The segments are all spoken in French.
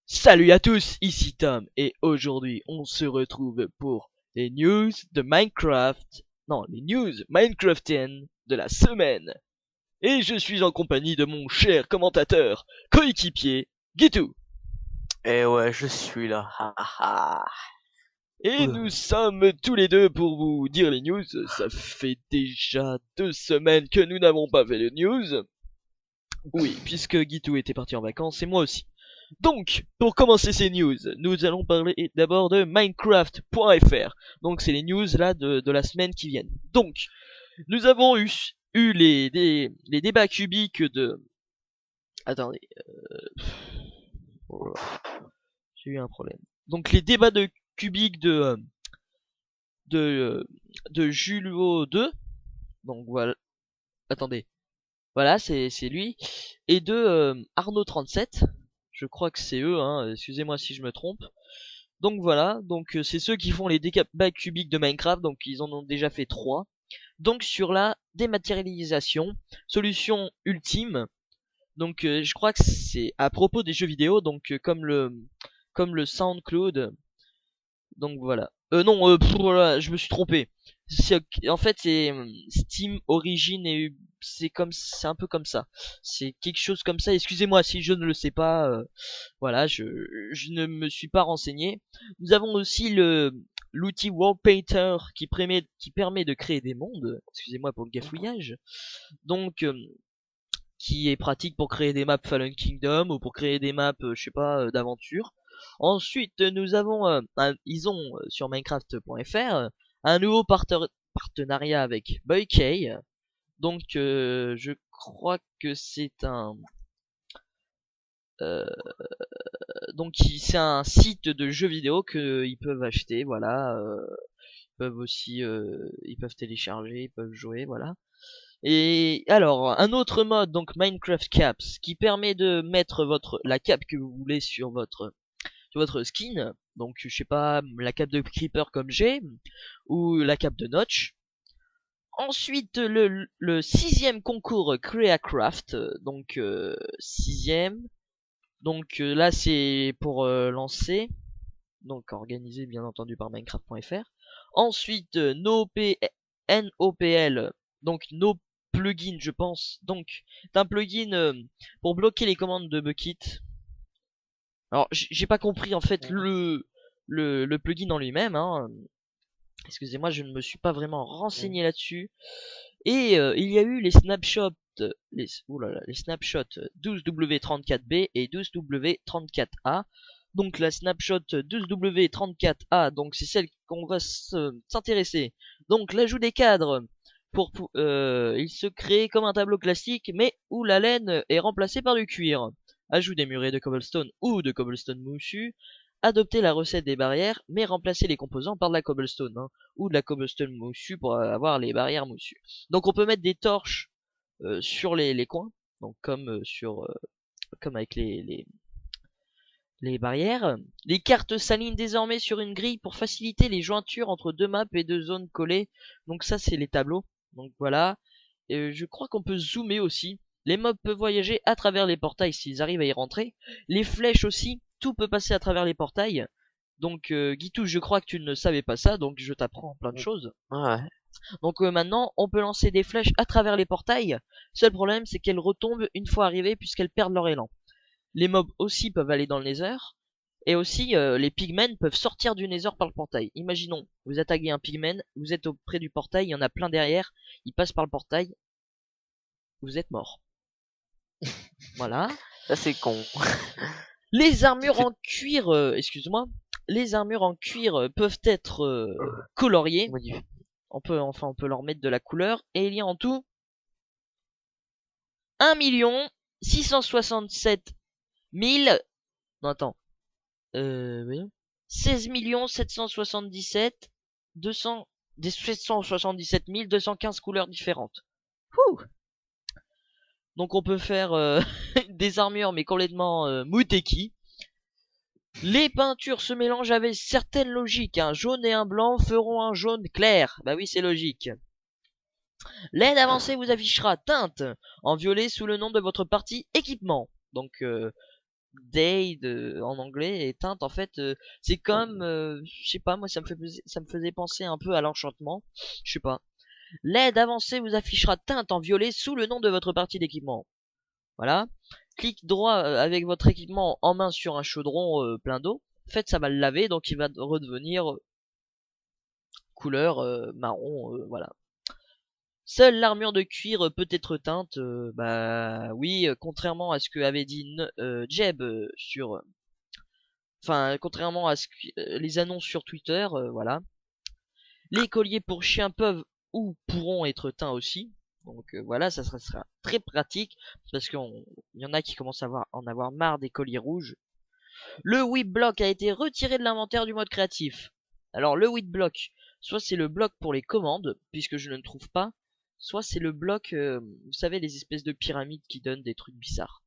Salut à tous, ici Tom, et aujourd'hui on se retrouve pour les news de Minecraft, non, les news Minecraftiennes de la semaine. Et je suis en compagnie de mon cher commentateur, coéquipier, Gitu. Eh ouais, je suis là. Ha, ha, ha. Et Ouh. nous sommes tous les deux pour vous dire les news. Ça fait déjà 2 semaines que nous n'avons pas fait de news. Oui, puisque Gitu était parti en vacances, et moi aussi. Donc, pour commencer ces news, nous allons parler d'abord de Minecraft.fr. Donc, c'est les news là de la semaine qui viennent. Donc, nous avons eu les débats cubiques de... Attendez, oh là, j'ai eu un problème. Donc, les débats de cubiques de, euh, de Julio 2. Donc, voilà. Attendez. Voilà, c'est lui. Et de Arnaud 37. Je crois que c'est eux, hein. Excusez-moi si je me trompe. Donc voilà, donc c'est ceux qui font les débats cubiques de Minecraft, donc ils en ont déjà fait 3. Donc sur la dématérialisation, solution ultime. Donc je crois que c'est à propos des jeux vidéo, donc comme le SoundCloud. Donc voilà. Non, voilà, je me suis trompé. En fait, c'est Steam Origin et c'est un peu comme ça. C'est quelque chose comme ça. Excusez-moi si je ne le sais pas. Voilà, je ne me suis pas renseigné. Nous avons aussi l'outil Wallpainter qui permet de créer des mondes. Excusez-moi pour le gafouillage. Donc qui est pratique pour créer des maps Fallen Kingdom ou pour créer des maps, je sais pas, d'aventure. Ensuite, nous avons, ils ont sur Minecraft.fr un nouveau partenariat avec Buykey. Donc, je crois que euh, c'est un site de jeux vidéo qu'ils peuvent acheter, voilà. Ils peuvent télécharger, ils peuvent jouer, voilà. Et alors, un autre mode, donc Minecraft Caps, qui permet de mettre la cape que vous voulez sur votre skin. Donc, je sais pas, la cape de Creeper comme j'ai, ou la cape de Notch. Ensuite, le sixième concours CreaCraft, donc sixième. Donc là, c'est pour lancer, donc organisé bien entendu par Minecraft.fr. Ensuite, NOPL, donc no plugin, je pense. Donc, c'est un plugin pour bloquer les commandes de Bukkit. Alors, j'ai pas compris en fait le plugin en lui-même, hein. Excusez-moi, je ne me suis pas vraiment renseigné là-dessus. Et il y a eu les snapshots, les snapshots 12W34B et 12W34A. Donc la snapshot 12W34A, donc c'est celle qu'on va s'intéresser. Donc l'ajout des cadres, il se crée comme un tableau classique, mais où la laine est remplacée par du cuir. Ajout des murets de cobblestone ou de cobblestone moussu. Adopter la recette des barrières, mais remplacer les composants par de la cobblestone, hein, ou de la cobblestone moussu pour avoir les barrières moussues. Donc on peut mettre des torches sur les coins, donc comme avec les barrières. Les cartes s'alignent désormais sur une grille pour faciliter les jointures entre deux maps et deux zones collées. Donc ça c'est les tableaux. Donc voilà. Je crois qu'on peut zoomer aussi. Les mobs peuvent voyager à travers les portails s'ils arrivent à y rentrer. Les flèches aussi, tout peut passer à travers les portails. Donc Guitou, je crois que tu ne savais pas ça, donc je t'apprends plein de choses. Ouais. Donc maintenant, on peut lancer des flèches à travers les portails. Seul problème, c'est qu'elles retombent une fois arrivées puisqu'elles perdent leur élan. Les mobs aussi peuvent aller dans le nether. Et aussi, les pigmen peuvent sortir du nether par le portail. Imaginons, vous attaquez un pigmen, vous êtes auprès du portail, il y en a plein derrière, il passe par le portail, vous êtes mort. Voilà. Ça c'est con. Les armures C'est- en cuir, excuse-moi, les armures en cuir peuvent être coloriées. Modifié. On peut leur mettre de la couleur. Et il y a en tout 1 667 000. Non, attends. Voyons. 16 777 200 des 777 215 couleurs différentes. Ouh. Donc on peut faire des armures mais complètement mouteki. Les peintures se mélangent avec certaines logiques. Un jaune et un blanc feront un jaune clair. Bah oui, c'est logique. L'aide avancée vous affichera teinte en violet sous le nom de votre partie équipement. Donc Dade en anglais, et teinte en fait c'est comme je sais pas, moi ça me faisait penser un peu à l'enchantement, je sais pas. L'aide avancée vous affichera teinte en violet sous le nom de votre partie d'équipement. Voilà. Clique droit avec votre équipement en main sur un chaudron plein d'eau. En fait, ça va le laver, donc il va redevenir couleur marron, voilà. Seule l'armure de cuir peut être teinte, bah oui, contrairement à ce que avait dit Jeb sur, enfin, contrairement à ce que les annonces sur Twitter, voilà. Les colliers pour chiens peuvent ou pourront être teints aussi. Donc voilà, ça sera très pratique parce qu'il y en a qui commencent à en avoir marre des colliers rouges. Le whip block a été retiré de l'inventaire du mode créatif. Alors le whip block, soit c'est le bloc pour les commandes, puisque je ne le trouve pas, soit c'est le bloc, vous savez, les espèces de pyramides qui donnent des trucs bizarres.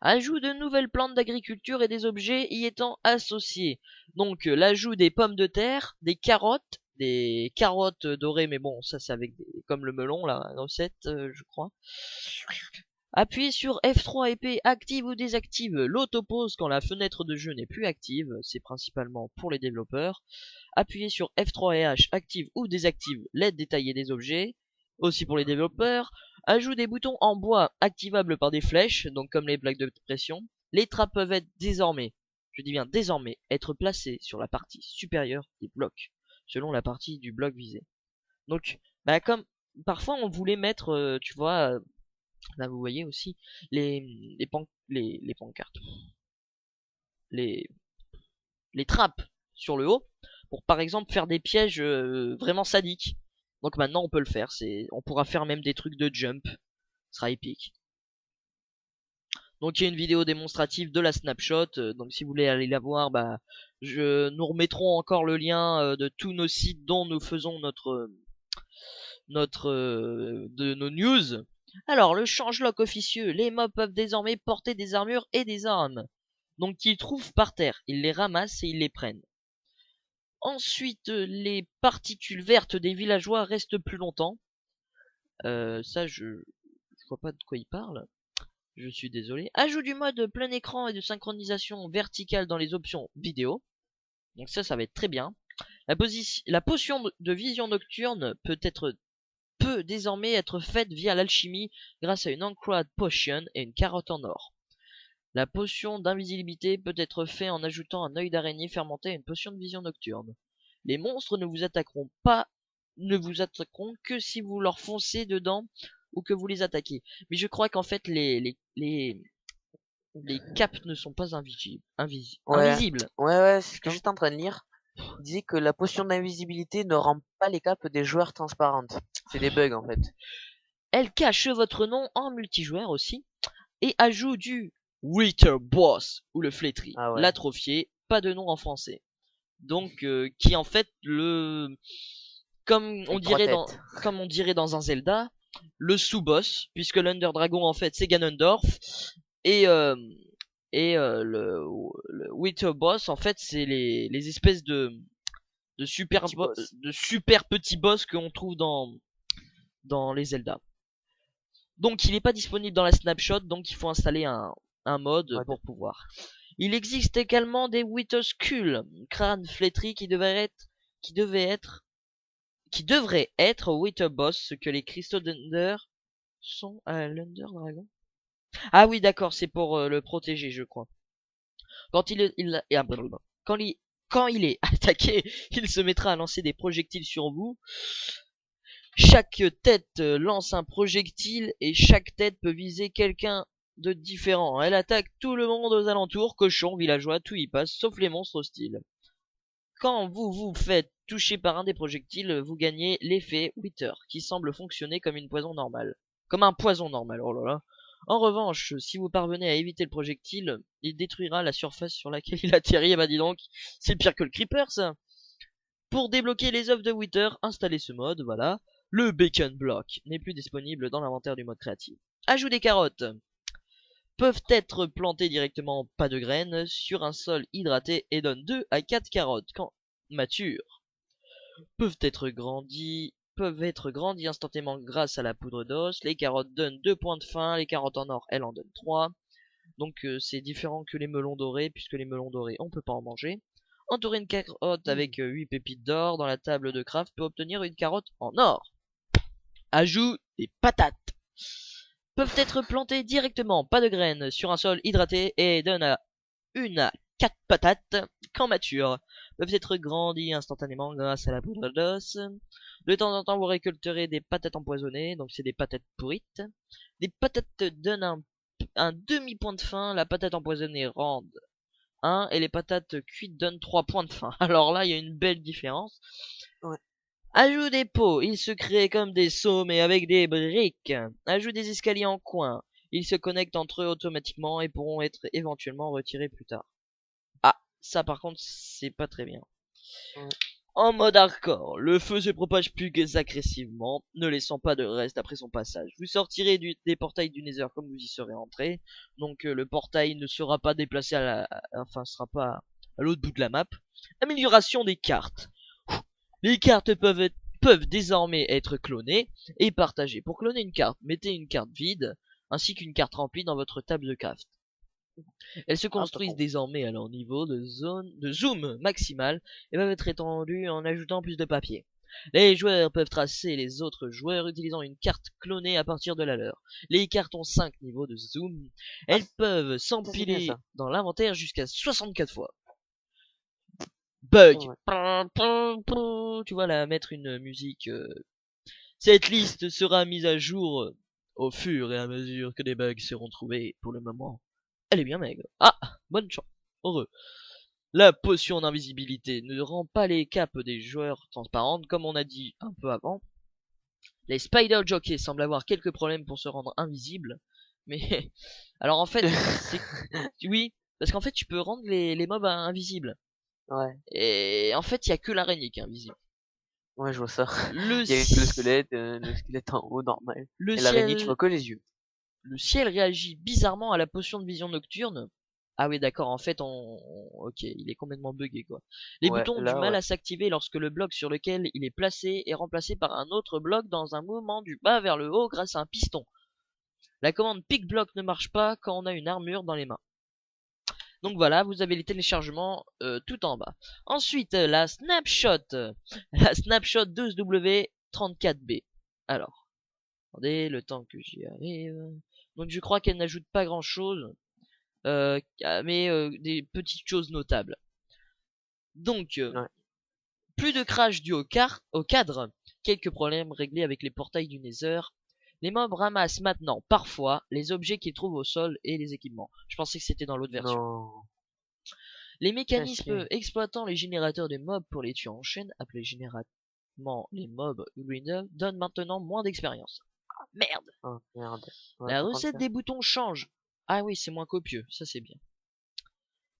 Ajout de nouvelles plantes d'agriculture et des objets y étant associés. Donc l'ajout des pommes de terre, des carottes dorées, mais bon, ça c'est avec comme le melon, la recette, je crois. Appuyez sur F3 et P, active ou désactive l'autopause quand la fenêtre de jeu n'est plus active, c'est principalement pour les développeurs. Appuyez sur F3 et H, active ou désactive l'aide détaillée des objets, aussi pour les développeurs. Ajout des boutons en bois activables par des flèches, donc comme les plaques de pression. Les trappes peuvent être désormais, je dis bien désormais, être placées sur la partie supérieure des blocs, selon la partie du bloc visé. Donc, bah comme parfois on voulait mettre, tu vois, là vous voyez aussi les pancartes, les, les trappes sur le haut, pour par exemple faire des pièges vraiment sadiques. Donc maintenant on peut le faire, on pourra faire même des trucs de jump, ce sera épique. Donc il y a une vidéo démonstrative de la snapshot, donc si vous voulez aller la voir, bah nous remettrons encore le lien de tous nos sites dont nous faisons de nos news. Alors le changelog officieux, les mobs peuvent désormais porter des armures et des armes. Donc ils trouvent par terre, ils les ramassent et ils les prennent. Ensuite, les particules vertes des villageois restent plus longtemps. Ça, je vois pas de quoi il parle. Je suis désolé. Ajout du mode plein écran et de synchronisation verticale dans les options vidéo. Donc ça va être très bien. La potion de vision nocturne peut désormais être faite via l'alchimie grâce à une Anchored Potion et une carotte en or. La potion d'invisibilité peut être faite en ajoutant un œil d'araignée fermenté à une potion de vision nocturne. Les monstres ne vous attaqueront que si vous leur foncez dedans ou que vous les attaquez. Mais je crois qu'en fait les caps ne sont pas invisibles. Ouais, c'est ce que j'étais en train de lire. Il disait que la potion d'invisibilité ne rend pas les capes des joueurs transparentes. C'est des bugs en fait. Elle cache votre nom en multijoueur aussi. Et ajout du Wither Boss ou le flétri. Ah ouais. L'atrophié, pas de nom en français. Donc qui en fait comme on dirait dans un Zelda, le sous-boss, puisque l'Under Dragon en fait c'est Ganondorf et le Wither Boss en fait c'est les espèces de super petits boss qu'on trouve dans les Zelda. Donc il n'est pas disponible dans la snapshot, donc il faut installer un mode pour pouvoir. Il existe également des Wither Skull, crâne flétri qui devraient être Wither Boss, ce que les cristaux d'Under sont à l'Under Dragon. Ah oui, d'accord, c'est pour le protéger, je crois. Quand il est attaqué, il se mettra à lancer des projectiles sur vous. Chaque tête lance un projectile et chaque tête peut viser quelqu'un de différent. Elle attaque tout le monde aux alentours, cochons, villageois, tout y passe, sauf les monstres hostiles. Quand vous vous faites toucher par un des projectiles, vous gagnez l'effet Wither, qui semble fonctionner comme une poison normale. Comme un poison normal, oh là là. En revanche, si vous parvenez à éviter le projectile, il détruira la surface sur laquelle il atterrit. Et bah dis donc, c'est pire que le creeper ça. Pour débloquer les œuvres de Wither, installez ce mode, voilà. Le Bacon Block n'est plus disponible dans l'inventaire du mode créatif. Ajout des carottes. Peuvent être plantées directement, pas de graines, sur un sol hydraté et donnent 2 à 4 carottes quand matures. Peuvent être grandies instantanément grâce à la poudre d'os. Les carottes donnent 2 points de faim, les carottes en or, elles en donnent 3. Donc c'est différent que les melons dorés, puisque les melons dorés on peut pas en manger. Entourer une carotte avec 8 pépites d'or dans la table de craft peut obtenir une carotte en or. Ajout des patates. Peuvent être plantées directement, pas de graines, sur un sol hydraté et donnent à 1 à 4 patates quand matures. Peuvent être grandies instantanément grâce à la poudre d'os. De temps en temps, vous récolterez des patates empoisonnées, donc c'est des patates pourrites. Des patates donnent un demi-point de faim, la patate empoisonnée rend 1 et les patates cuites donnent 3 points de faim. Alors là, il y a une belle différence. Ouais. Ajout des pots, ils se créent comme des seaux mais avec des briques. Ajout des escaliers en coin, ils se connectent entre eux automatiquement et pourront être éventuellement retirés plus tard. Ah, ça par contre, c'est pas très bien. Ouais. En mode hardcore, le feu se propage plus agressivement, ne laissant pas de reste après son passage. Vous sortirez des portails du Nether comme vous y serez entré, donc le portail ne sera pas déplacé sera pas à l'autre bout de la map. Amélioration des cartes. Les cartes peuvent désormais être clonées et partagées. Pour cloner une carte, mettez une carte vide ainsi qu'une carte remplie dans votre table de craft. Elles se construisent désormais à leur niveau de zoom maximal et peuvent être étendues en ajoutant plus de papier. Les joueurs peuvent tracer les autres joueurs utilisant une carte clonée à partir de la leur. Les cartes ont 5 niveaux de zoom. Elles peuvent s'empiler dans l'inventaire jusqu'à 64 fois. Bug. Tu vois là, mettre une musique. Cette liste sera mise à jour au fur et à mesure que des bugs seront trouvés. Pour le moment, elle est bien maigre. Ah, bonne chance. Heureux. La potion d'invisibilité ne rend pas les capes des joueurs transparentes, comme on a dit un peu avant. Les Spider Jockeys semblent avoir quelques problèmes pour se rendre invisibles. Mais, alors en fait, oui, parce qu'en fait tu peux rendre les mobs invisibles. Ouais. Et en fait, il y a que l'araignée qui est invisible. Ouais, je vois ça. Le Il y a le squelette en haut, normal. Et l'araignée, tu vois que les yeux. Le ciel réagit bizarrement à la potion de vision nocturne. Ah oui, d'accord, en fait, ok, il est complètement buggé, quoi. Les boutons ont du mal à s'activer lorsque le bloc sur lequel il est placé est remplacé par un autre bloc dans un mouvement du bas vers le haut grâce à un piston. La commande pick block ne marche pas quand on a une armure dans les mains. Donc voilà, vous avez les téléchargements tout en bas. Ensuite, la snapshot 12W34B. Alors, attendez, le temps que j'y arrive. Donc je crois qu'elle n'ajoute pas grand chose, mais des petites choses notables. Donc, plus de crash dû au cadre, quelques problèmes réglés avec les portails du Nether. Les mobs ramassent maintenant, parfois, les objets qu'ils trouvent au sol et les équipements. Je pensais que c'était dans l'autre version. Non. Les mécanismes exploitant les générateurs de mobs pour les tuer en chaîne, appelés généralement les mobs grinder, donnent maintenant moins d'expérience. Ah, merde. Oh, merde. Ouais, la recette des boutons change. Ah oui, c'est moins copieux, ça c'est bien.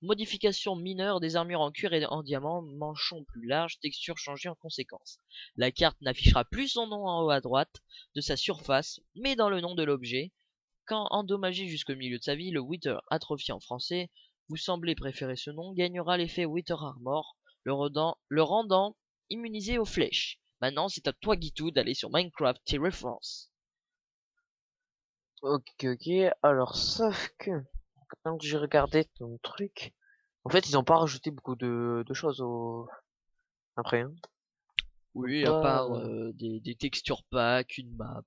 Modification mineure des armures en cuir et en diamant, manchon plus large, texture changée en conséquence. La carte n'affichera plus son nom en haut à droite de sa surface, mais dans le nom de l'objet. Quand endommagé jusqu'au milieu de sa vie, le Wither atrophié en français, vous semblez préférer ce nom, gagnera l'effet Wither Armor, le rendant immunisé aux flèches. Maintenant, c'est à toi Guitou d'aller sur Minecraft Reference. Ok, alors sauf que quand j'ai regardé ton truc, en fait ils ont pas rajouté beaucoup de choses après, hein. Oui, à part des texture packs, une map.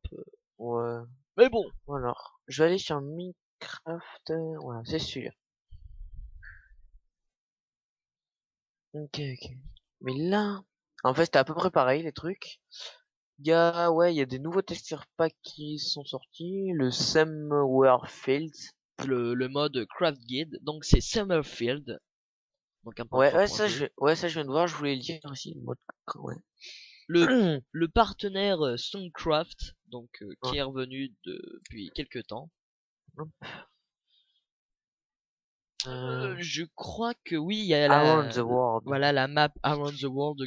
Ouais. Mais bon. Alors, je vais aller sur Minecraft. Voilà, c'est sûr. Ok. Mais là, en fait, c'était à peu près pareil les trucs. Il y a des nouveaux texture packs qui sont sortis. Le Summerfield. Le mode Craft Guide, donc c'est Summerfield. Donc un ça je viens de voir, je voulais le dire aussi. Le mode, ouais. Le partenaire Stonecraft, donc qui est revenu depuis quelques temps. Je crois que oui, il y a Around the World. Voilà la map Around the World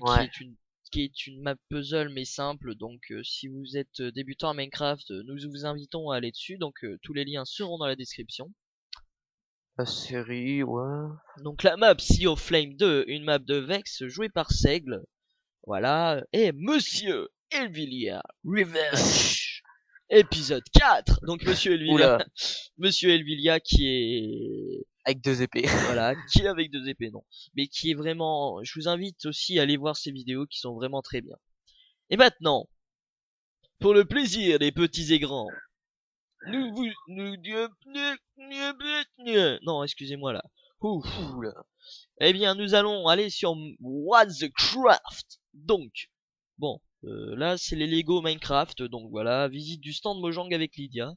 qui est une map puzzle mais simple. Donc si vous êtes débutant à Minecraft, nous vous invitons à aller dessus. Donc tous les liens seront dans la description. La série, ouais. Donc la map Sea of Flame 2, une map de Vex jouée par Seigle. Voilà, et Monsieur Elvilliard Revenge. Épisode 4. Donc Monsieur Elvilla, Oula, Monsieur Elvilla qui est avec 2 épées. voilà, qui est avec 2 épées, non, mais qui est vraiment. Je vous invite aussi à aller voir ces vidéos qui sont vraiment très bien. Et maintenant, pour le plaisir des petits et grands, non, excusez-moi là. Ouf. Oula. Eh bien, nous allons aller sur What's the Craft. Donc, bon, là c'est les Lego Minecraft. Donc voilà, visite du stand Mojang avec Lydia.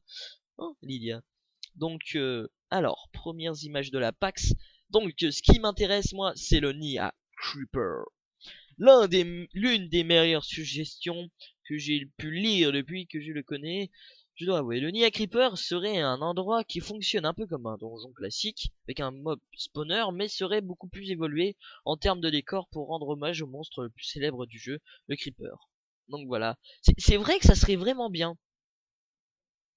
Oh, Lydia. Donc, alors, premières images de la PAX. Donc, ce qui m'intéresse moi, c'est le Nia Creeper. L'une des meilleures suggestions que j'ai pu lire depuis que je le connais. Je dois avouer, le Nia Creeper serait un endroit qui fonctionne un peu comme un donjon classique, avec un mob spawner, mais serait beaucoup plus évolué en termes de décor pour rendre hommage au monstre le plus célèbre du jeu, le Creeper. Donc voilà. C'est vrai que ça serait vraiment bien.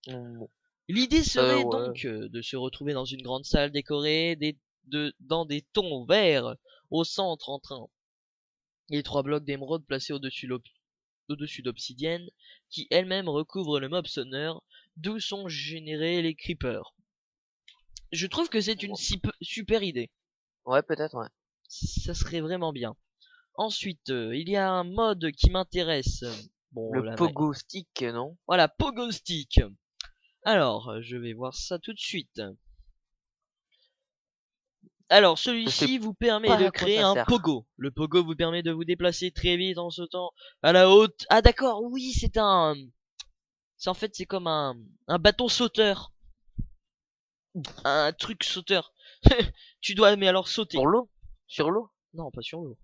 Bon. L'idée serait Ouais. donc de se retrouver dans une grande salle décorée, dans des tons verts, au centre en train les 3 blocs d'émeraude placés au-dessus d'obsidienne, qui elle-même recouvre le mob sonneur, d'où sont générés les creepers. Je trouve que c'est une super idée. Ouais, peut-être, ouais. Ça serait vraiment bien. Ensuite, il y a un mode qui m'intéresse. Bon, Le là, pogo stick, non? voilà, Pogo Stick. Alors, je vais voir ça tout de suite. Alors, Je sais celui-ci vous permet pas de à quoi créer ça un sert. pogo. Le pogo vous permet de vous déplacer très vite en sautant à la haute. Ah d'accord, oui, c'est en fait c'est comme un bâton sauteur, un truc sauteur. Tu dois mais alors sauter. Sur l'eau? Sur l'eau? Non, pas sur l'eau.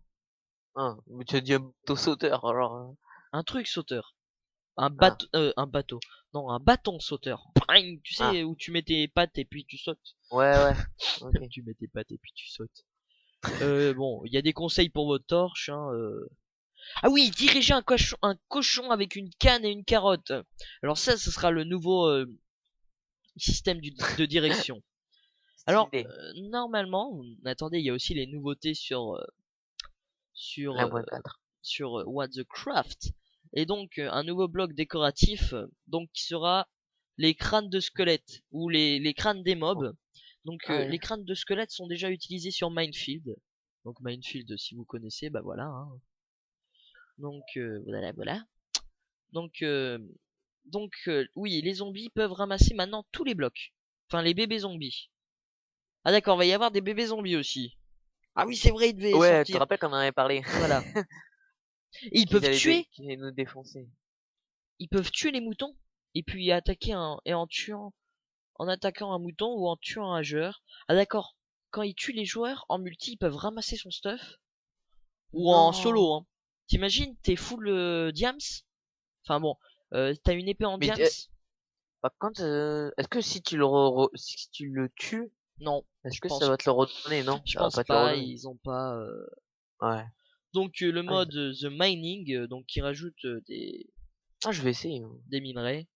Ah, mais tu as dit un sauteur, alors. Un truc sauteur. Ah, Un bateau. Non, un bâton sauteur. Bang, tu ah, sais où tu mets tes pattes et puis tu sautes. ouais, ouais. Ok. Tu mets tes pattes et puis tu sautes. Bon, il y a des conseils pour votre torche. Hein, Ah oui, diriger un cochon avec une canne et une carotte. Alors ça, ce sera le nouveau système de direction. Alors, Stylé. normalement, attendez, il y a aussi les nouveautés sur, Un point quatre. What the Craft. Et donc, un nouveau bloc décoratif, donc qui sera les crânes de squelettes, ou les crânes des mobs. Donc, Ah, ouais. les crânes de squelettes sont déjà utilisés sur Minefield. Donc, Minefield, si vous connaissez, bah voilà. Hein. Donc, voilà. Donc, oui, les zombies peuvent ramasser maintenant tous les blocs. Enfin, les bébés zombies. Ah d'accord, va y avoir des bébés zombies aussi. Ah oui, c'est vrai, ils devaient Ouais, tu te sortir. rappelles qu'on en avait parlé? Voilà. Et Qu'ils allaient nous défoncer. ils peuvent tuer les moutons. Et puis attaquer en attaquant un mouton ou en tuant un joueur. Ah d'accord. Quand ils tuent les joueurs, en multi, ils peuvent ramasser son stuff. Ou en solo, Non. hein. T'imagines, t'es full diams. Enfin bon, t'as une épée en Mais diams. par contre, est-ce que si tu le tues, Non, est-ce je que ça pense va te le redonner? Non, Je ça va pense pas te le pas, redonner. ils ont pas. Ouais. Donc le Ah, mode The Mining, donc qui rajoute je vais essayer, hein. des minerais.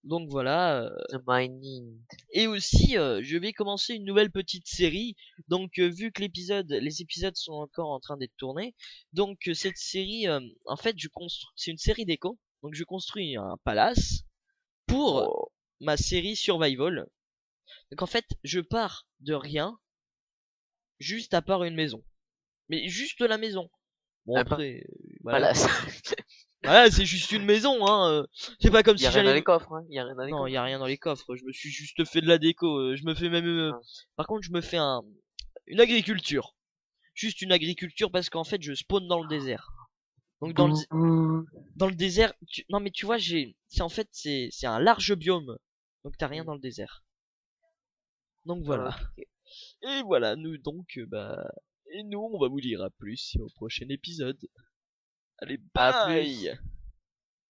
Donc voilà. The mining. Et aussi, je vais commencer une nouvelle petite série. Donc vu que les épisodes sont encore en train d'être tournés, donc cette série, en fait, c'est une série d'écho. Donc je construis un palace pour Oh. ma série Survival. Donc en fait, je pars de rien, juste à part une maison. Mais juste la maison. Bon Un après, voilà. palace. Voilà, c'est juste une maison, hein. C'est pas comme Y a si rien dans j'allais. les coffres, hein. Y a rien dans les Non, y coffres. a rien dans les coffres. Je me suis juste fait de la déco. Je me fais même. Ah. Par contre, je me fais une agriculture. Juste une agriculture parce qu'en fait, je spawn dans le désert. Donc Bouh. dans le désert, non mais tu vois, c'est en fait c'est un large biome. Donc t'as rien dans le désert. Donc voilà. Ok. Et voilà, et nous on va vous dire à plus au prochain épisode. Allez, À plus. bye.